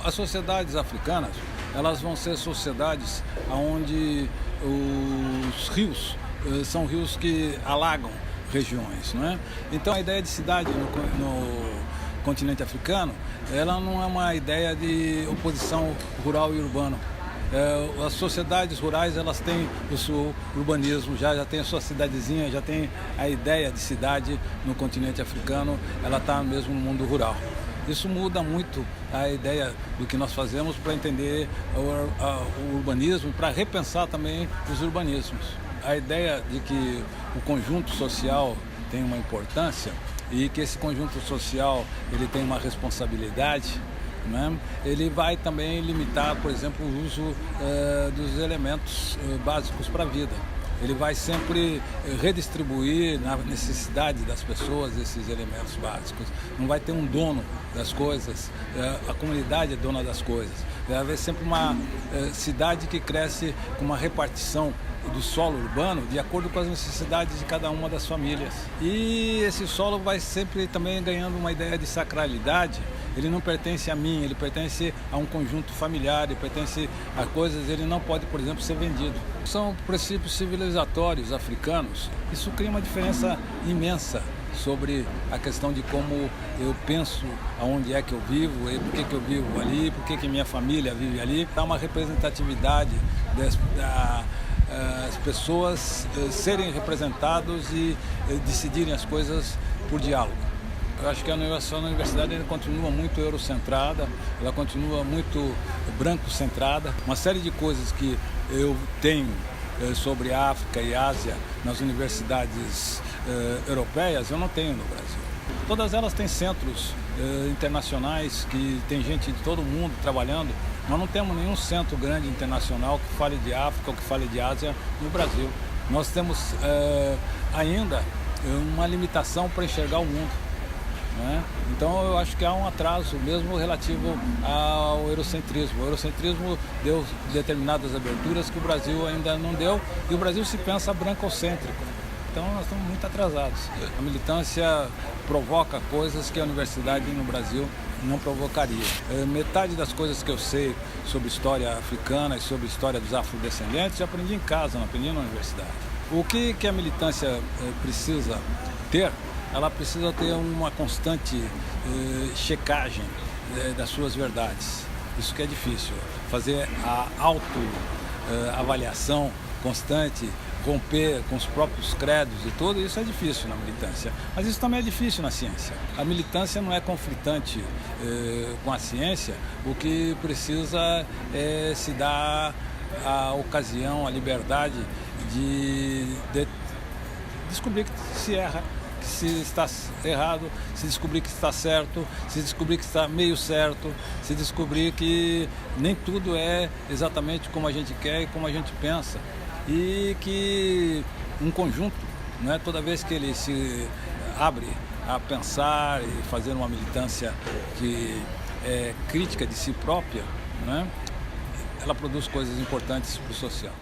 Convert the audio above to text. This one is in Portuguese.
As sociedades africanas, elas vão ser sociedades onde os rios são rios que alagam regiões, não é? Então a ideia de cidade no continente africano, ela não é uma ideia de oposição rural e urbano. As sociedades rurais, elas têm o seu urbanismo, já tem a sua cidadezinha, já tem a ideia de cidade no continente africano, ela está mesmo no mundo rural. Isso muda muito a ideia do que nós fazemos para entender o urbanismo, para repensar também os urbanismos. A ideia de que o conjunto social tem uma importância e que esse conjunto social ele tem uma responsabilidade, né? Ele vai também limitar, por exemplo, o uso dos elementos básicos para a vida. Ele vai sempre redistribuir na necessidade das pessoas esses elementos básicos. Não vai ter um dono das coisas, a comunidade é dona das coisas. Vai haver sempre uma cidade que cresce com uma repartição do solo urbano de acordo com as necessidades de cada uma das famílias. E esse solo vai sempre também ganhando uma ideia de sacralidade. Ele não pertence a mim, ele pertence a um conjunto familiar, ele pertence a coisas, ele não pode, por exemplo, ser vendido. São princípios civilizatórios africanos. Isso cria uma diferença imensa sobre a questão de como eu penso aonde é que eu vivo, e por que eu vivo ali, por que minha família vive ali. Dá uma representatividade as pessoas serem representados e decidirem as coisas por diálogo. Eu acho que a universidade ainda continua muito eurocentrada, ela continua muito branco-centrada. Uma série de coisas que eu tenho sobre África e Ásia nas universidades europeias, eu não tenho no Brasil. Todas elas têm centros internacionais, que tem gente de todo mundo trabalhando. Nós não temos nenhum centro grande internacional que fale de África ou que fale de Ásia no Brasil. Nós temos ainda uma limitação para enxergar o mundo, né? Então eu acho que há um atraso mesmo relativo ao eurocentrismo. O eurocentrismo deu determinadas aberturas que o Brasil ainda não deu, e o Brasil se pensa brancocêntrico. Então nós estamos muito atrasados. A militância provoca coisas que a universidade no Brasil não provocaria. Metade das coisas que eu sei sobre história africana e sobre história dos afrodescendentes eu aprendi em casa, não aprendi na universidade. O que a militância precisa ter? Ela precisa ter uma constante checagem das suas verdades. Isso que é difícil. Fazer a autoavaliação constante, romper com os próprios credos e tudo, isso é difícil na militância. Mas isso também é difícil na ciência. A militância não é conflitante com a ciência, o que precisa é se dar a ocasião, a liberdade de descobrir que se erra, que se está errado, se descobrir que está certo, se descobrir que está meio certo, se descobrir que nem tudo é exatamente como a gente quer e como a gente pensa. E que um conjunto, né, toda vez que ele se abre a pensar e fazer uma militância que é crítica de si própria, né, ela produz coisas importantes para o social.